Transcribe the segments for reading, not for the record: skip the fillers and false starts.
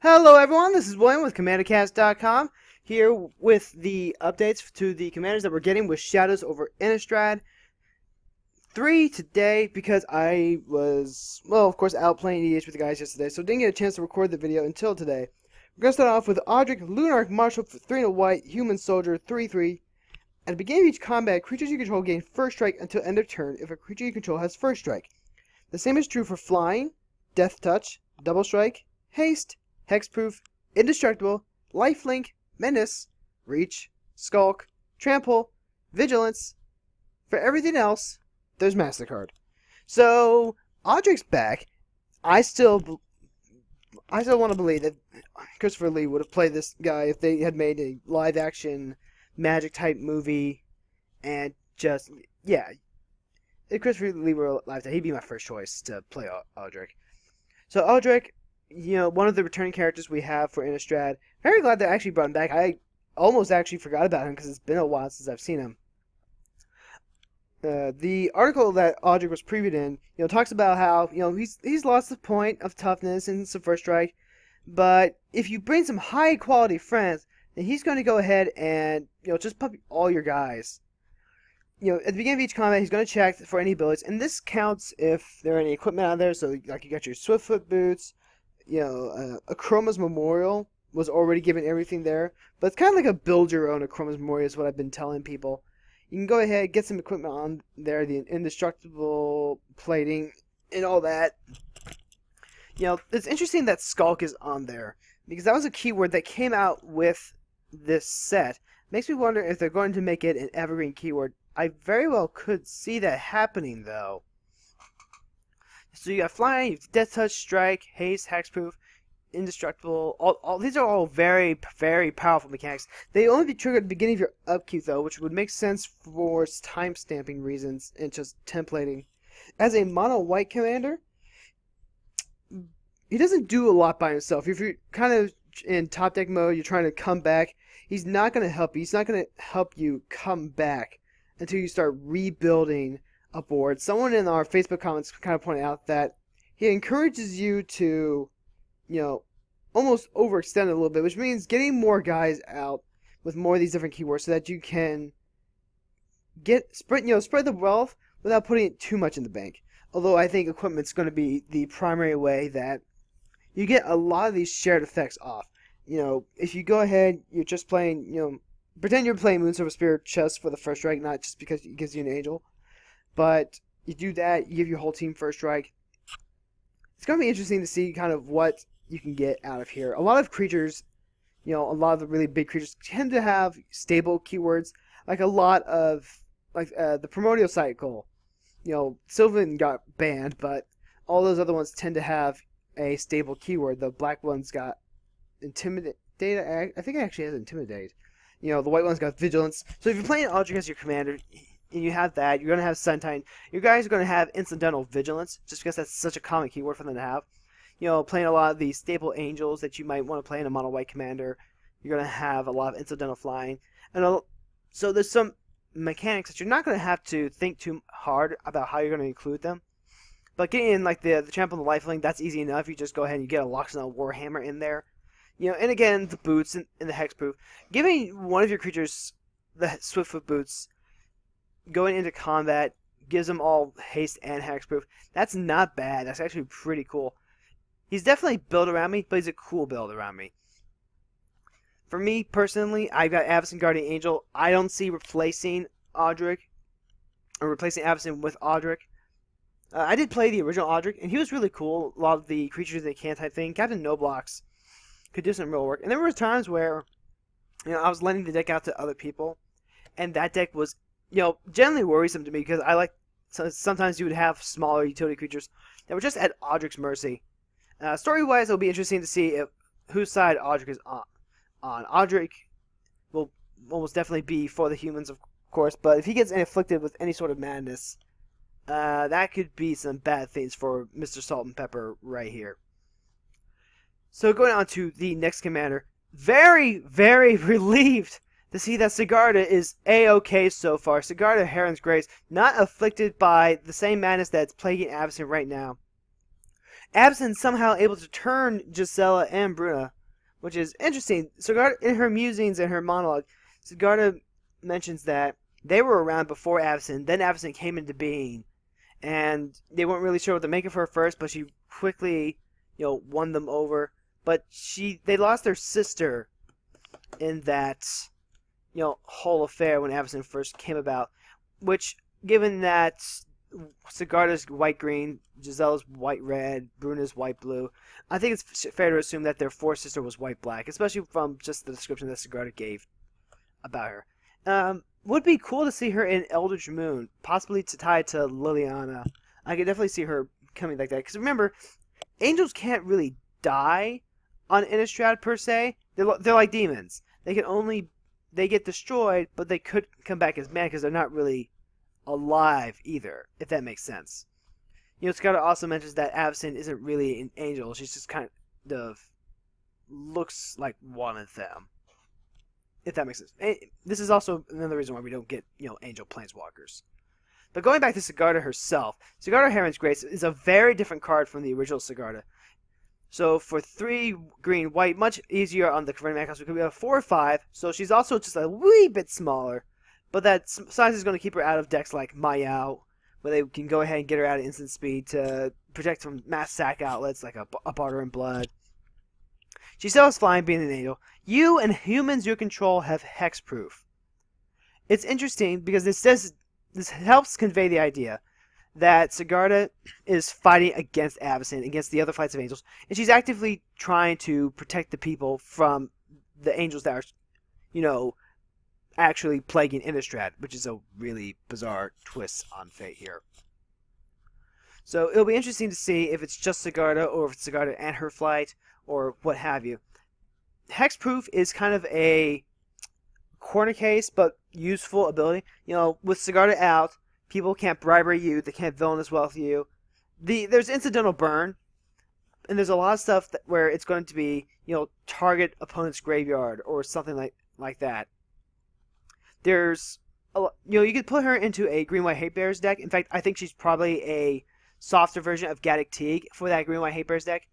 Hello everyone, this is William with CommanderCast.com, here with the updates to the commanders that we're getting with Shadows over Innistrad 3 today, because I was, well, of course, out playing EDH with the guys yesterday, so didn't get a chance to record the video until today. We're going to start off with Odric, Lunarch Marshal for 3 and a white, Human Soldier, 3/3. At the beginning of each combat, creatures you control gain first strike until end of turn if a creature you control has first strike. The same is true for Flying, Death Touch, Double Strike, Haste, Hexproof, Indestructible, Lifelink, Menace, Reach, Skulk, Trample, Vigilance. For everything else, there's MasterCard. So, Odric's back. I still want to believe that Christopher Lee would have played this guy if they had made a live-action Magic-type movie, and just, yeah. If Christopher Lee were alive, he'd be my first choice to play Odric. So, Odric, you know, one of the returning characters we have for Innistrad. Very glad they actually brought him back. I almost actually forgot about him because it's been a while since I've seen him. The article that Odric was previewed in, you know, talks about how, you know, he's lost the point of toughness and some first strike, but if you bring some high quality friends, then he's going to go ahead and, you know, just pump all your guys. You know, at the beginning of each combat, he's going to check for any abilities, and this counts if there are any equipment out there. So, like, you got your Swiftfoot boots. You know, Akroma's Memorial was already given everything there, but it's kind of like a build your own Akroma's Memorial is what I've been telling people. You can go ahead, get some equipment on there, the indestructible plating and all that. You know, it's interesting that Skulk is on there, because that was a keyword that came out with this set. Makes me wonder if they're going to make it an evergreen keyword. I very well could see that happening, though. So you got Flying, you have Death Touch, Strike, Haste, Hexproof, Indestructible. All these are all very, very powerful mechanics. They only be triggered at the beginning of your upkeep, though, which would make sense for time-stamping reasons and just templating. As a mono-white commander, he doesn't do a lot by himself. If you're kind of in top deck mode, you're trying to come back, he's not going to help you. He's not going to help you come back until you start rebuilding a board. Someone in our Facebook comments kind of pointed out that he encourages you to, you know, almost overextend it a little bit, which means getting more guys out with more of these different keywords so that you can spread the wealth without putting too much in the bank. Although I think equipment's going to be the primary way that you get a lot of these shared effects off. You know, if you go ahead, you're just playing, you know, pretend you're playing Moonsilver Spirit just for the first strike, not just because it gives you an angel. But you do that, you give your whole team first strike. It's going to be interesting to see kind of what you can get out of here. A lot of creatures, you know, a lot of the really big creatures tend to have stable keywords. Like a lot of, like the Primordial Cycle. You know, Sylvan got banned, but all those other ones tend to have a stable keyword. The black one's got Intimidate. I think it actually has Intimidate. You know, the white one's got Vigilance. So if you're playing Odric as your commander, and you have that, you're going to have Suntine. Your guys are going to have Incidental Vigilance, just because that's such a common keyword for them to have. You know, playing a lot of the stable angels that you might want to play in a mono-white commander, you're going to have a lot of Incidental Flying. And so there's some mechanics that you're not going to have to think too hard about how you're going to include them. But getting in, like, the Champ on the Lifelink, that's easy enough. You just go ahead and you get a Loxodon Warhammer in there. You know, and again, the boots and the Hexproof. Giving one of your creatures the Swiftfoot boots going into combat gives them all haste and hexproof. That's not bad. That's actually pretty cool. He's definitely built around me, but he's a cool build around me. For me personally, I've got Avacyn Guardian Angel. I don't see replacing Odric or replacing Avacyn with Odric. I did play the original Odric, and he was really cool. A lot of the creatures they can type thing. Captain Noblox could do some real work. And there were times where, you know, I was lending the deck out to other people, and that deck was, you know, generally worrisome to me because I like, sometimes you would have smaller utility creatures that were just at Odric's mercy. Story-wise, it'll be interesting to see whose side Odric is on. Odric will almost definitely be for the humans, of course, but if he gets afflicted with any sort of madness, that could be some bad things for Mr. Salt and Pepper right here. So going on to the next commander, very, very relieved to see that Sigarda is A-OK so far. Sigarda, Heron's Grace, not afflicted by the same madness that's plaguing Avacyn right now. Absinthe somehow able to turn Gisela and Bruna, which is interesting. Sigarda, in her musings and her monologue, Sigarda mentions that they were around before Absinthe, then Absinthe came into being, and they weren't really sure what to make of her first, but she quickly, won them over. But they lost their sister in that, whole affair when Absinthe first came about, which, given that Sigarda's white-green, Gisela's white-red, Bruna's white-blue, I think it's fair to assume that their fourth sister was white-black, especially from just the description that Sigarda gave about her. Would be cool to see her in Eldritch Moon, possibly tied to Liliana. I could definitely see her coming like that. Because remember, angels can't really die on Innistrad per se. They're like demons. They get destroyed, but they could come back as man because they're not really alive either, if that makes sense. Sigarda also mentions that Absinthe isn't really an angel. She's just kind of looks like one of them. If that makes sense. This is also another reason why we don't get, angel planeswalkers. But going back to Sigarda herself, Sigarda Heron's Grace is a very different card from the original Sigarda. So for 3 green white, much easier on the converting mana cost. We could be a 4 or 5, so she's also just a wee bit smaller. But that size is going to keep her out of decks like Mayao, where they can go ahead and get her out at instant speed to protect from mass sack outlets like a Barter in Blood. She still has flying, being an angel. You and humans you control have hexproof. It's interesting because this helps convey the idea that Sigarda is fighting against Absinthe, against the other flights of angels, and she's actively trying to protect the people from the angels that are, actually plaguing Innistrad, which is a really bizarre twist on fate here. So it'll be interesting to see if it's just Sigarda or if it's Sigarda and her flight or what have you. Hexproof is kind of a corner case but useful ability. With Sigarda out, people can't bribery you, they can't villainous wealth you. There's incidental burn, and there's a lot of stuff where it's going to be, target opponent's graveyard or something like that. There's, you could put her into a green-white hate bears deck. In fact, I think she's probably a softer version of Gaddock Teague for that green-white hate bears deck.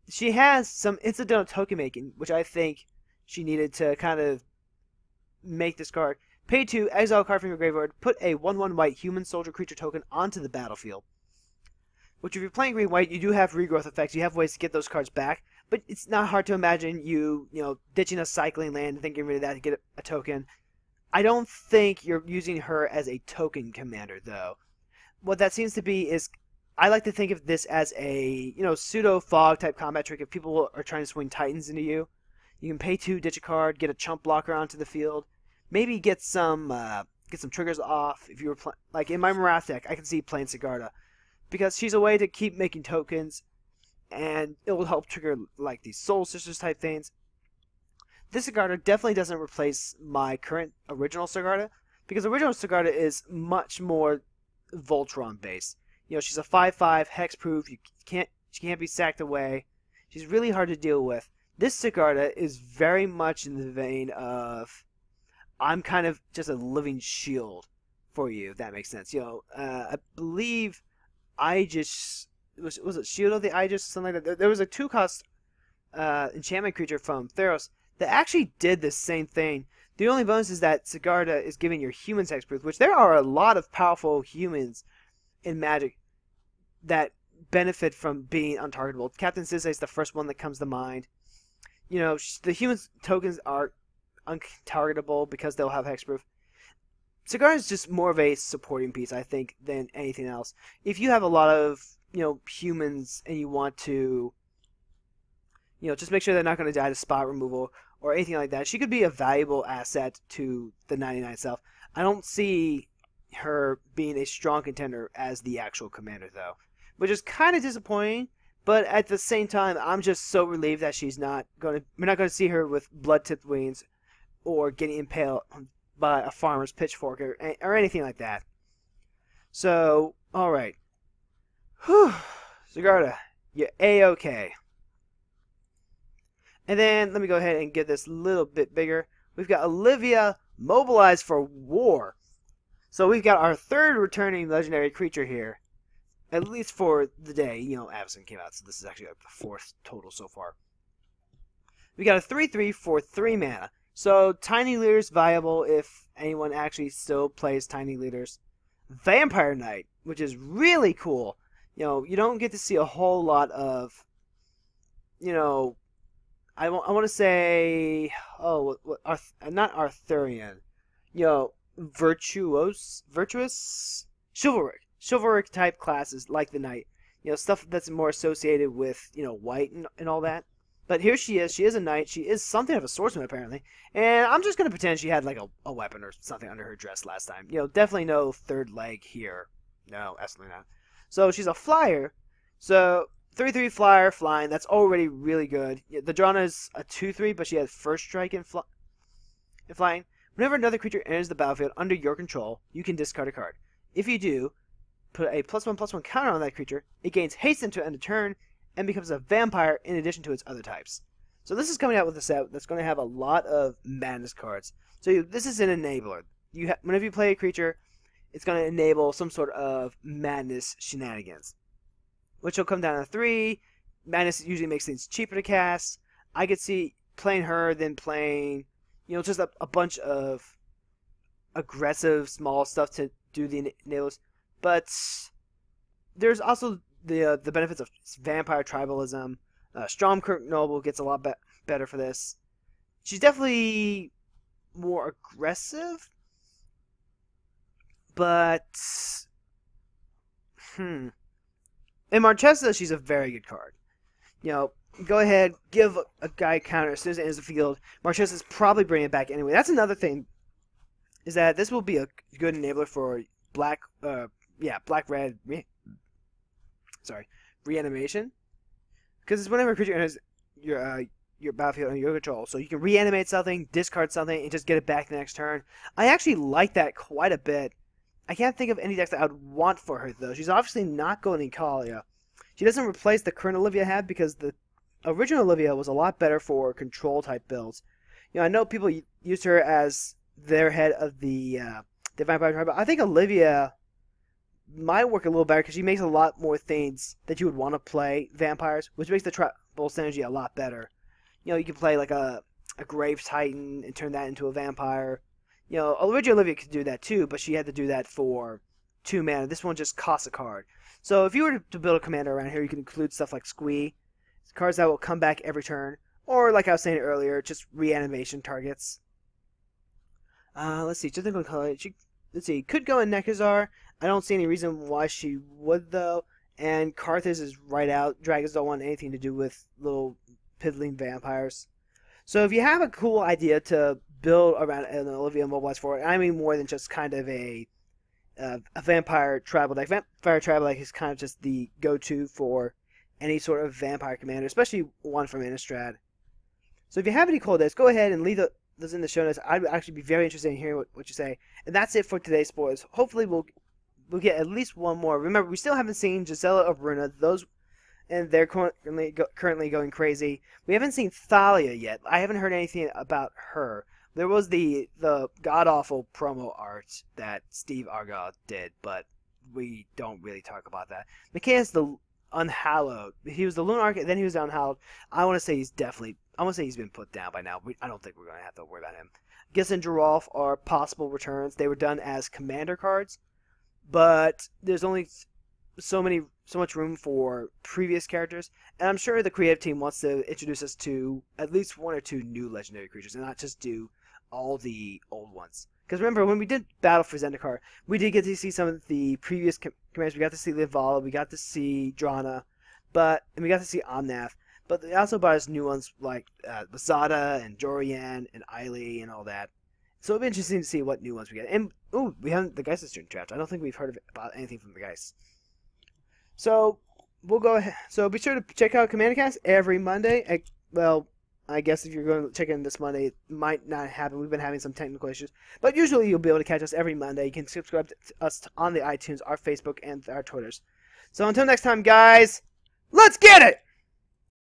She has some incidental token making, which I think she needed to kind of make this card. Pay 2, exile a card from your graveyard, put a 1/1 white human soldier creature token onto the battlefield. Which, if you're playing green-white, you do have regrowth effects. You have ways to get those cards back, but it's not hard to imagine you, ditching a cycling land and then getting rid of that to get a token. I don't think you're using her as a token commander, though. What that seems to be is, I like to think of this as a, pseudo-fog type combat trick. If people are trying to swing Titans into you, you can pay 2, ditch a card, get a chump blocker onto the field, maybe get some triggers off. If you were like in my Morath deck, I can see playing Sigarda because she's a way to keep making tokens, and it will help trigger like these Soul Sisters type things. This Sigarda definitely doesn't replace my current original Sigarda, because original Sigarda is much more Voltron based. She's a 5/5 hexproof. She can't be sacked away. She's really hard to deal with. This Sigarda is very much in the vein of, I'm kind of just a living shield for you, if that makes sense. I believe Aegis was it Shield of the Aegis, something like that. There was a 2-cost enchantment creature from Theros that actually did the same thing. The only bonus is that Sigarda is giving your humans hexproof, which there are a lot of powerful humans in Magic that benefit from being untargetable. Captain Sisay is the first one that comes to mind. The humans tokens are untargetable because they'll have hexproof. Sigarda is just more of a supporting piece, I think, than anything else. If you have a lot of, humans and you want to, just make sure they're not going to die to spot removal or anything like that, she could be a valuable asset to the 99 itself. I don't see her being a strong contender as the actual commander, though, which is kind of disappointing. But at the same time, I'm just so relieved that we're not going to see her with blood-tipped wings or getting impaled by a farmer's pitchfork or anything like that. So, alright. Whew. Sigarda, you're A-okay. And then, let me go ahead and get this a little bit bigger. We've got Olivia mobilized for war. So we've got our third returning legendary creature here. At least for the day. You know, Avacyn came out, so this is actually like the 4th total so far. We got a 3/3 for 3 mana. So, Tiny Leader's viable if anyone actually still plays Tiny Leaders. Vampire Knight, which is really cool. You know, you don't get to see a whole lot of, you know, I want to say, not Arthurian, you know, virtuous, chivalric type classes like the Knight. You know, stuff that's more associated with, you know, white and all that. But here she is. She is a knight. She is something of a swordsman, apparently. And I'm just going to pretend she had, like, a weapon or something under her dress last time. You know, definitely no third leg here. No, absolutely not. So, she's a flyer. So, 3/3 flyer, flying. That's already really good. The Drana is a 2/3, but she has first strike in flying. Whenever another creature enters the battlefield under your control, you can discard a card. If you do, put a +1/+1 counter on that creature. It gains haste until end of turn, and becomes a vampire in addition to its other types. So this is coming out with a set that's going to have a lot of madness cards. So this is an enabler. Whenever you play a creature, it's going to enable some sort of madness shenanigans, which will come down to 3. Madness usually makes things cheaper to cast. I could see playing her than playing, you know, just a bunch of aggressive small stuff to do the enablers. But there's also the benefits of vampire tribalism. Stromkirk Noble gets a lot better for this. She's definitely more aggressive, but in Marchesa, she's a very good card. You know, go ahead, give a guy a counter as soon as it enters the field. Marchesa's probably bringing it back anyway. That's another thing, is that this will be a good enabler for black-red reanimation, because whenever a creature enters your battlefield under your control, so you can reanimate something, discard something, and just get it back the next turn. I actually like that quite a bit. I can't think of any decks that I would want for her, though. She's obviously not going in Kalia. She doesn't replace the current Olivia had, because the original Olivia was a lot better for control-type builds. You know, I know people used her as their head of the Vampire Tribe, but I think Olivia might work a little better because she makes a lot more things that you would want to play vampires, which makes the tribal synergy a lot better. You know, you can play like a Grave Titan and turn that into a vampire. You know, original Olivia could do that too, but she had to do that for 2 mana. This one just costs a card. So if you were to build a commander around here, you can include stuff like Squee, cards that will come back every turn, or like I was saying earlier, just reanimation targets. Let's see, let's see, could go in Nekazar. I don't see any reason why she would, though. And Karthus is right out. Dragons don't want anything to do with little piddling vampires. So if you have a cool idea to build around an Olivia Mobilized for it, I mean more than just kind of a vampire tribal deck. Vampire tribal deck is kind of just the go-to for any sort of vampire commander, especially one from Innistrad. So if you have any cool decks, go ahead and leave those in the show notes. I'd actually be very interested in hearing what you say. And that's it for today's spoilers. Hopefully we'll get at least one more. Remember, we still haven't seen Gisela or Bruna. And they're currently going crazy. We haven't seen Thalia yet. I haven't heard anything about her. There was the god-awful promo art that Steve Argyle did, but we don't really talk about that. Mikaeus the Unhallowed. He was the Lunar Architect, then he was the Unhallowed. I want to say he's been put down by now. I don't think we're going to have to worry about him. Gis and Geralf are possible returns. They were done as commander cards, but there's only so much room for previous characters, and I'm sure the creative team wants to introduce us to at least 1 or 2 new legendary creatures, and not just do all the old ones. Because remember, when we did Battle for Zendikar, we did get to see some of the previous commanders. We got to see Livala, we got to see Drana, and we got to see Omnath. But they also brought us new ones like Wasada and Jorian and Eiley and all that. So it'll be interesting to see what new ones we get. And we haven't the Geist Student Draft. I don't think we've heard about anything from the Geist. So we'll go ahead. So be sure to check out CommanderCast every Monday. Well, I guess if you're going to check in this Monday, it might not happen. We've been having some technical issues. But usually you'll be able to catch us every Monday. You can subscribe to us on the iTunes, our Facebook, and our Twitters. So until next time, guys, let's get it!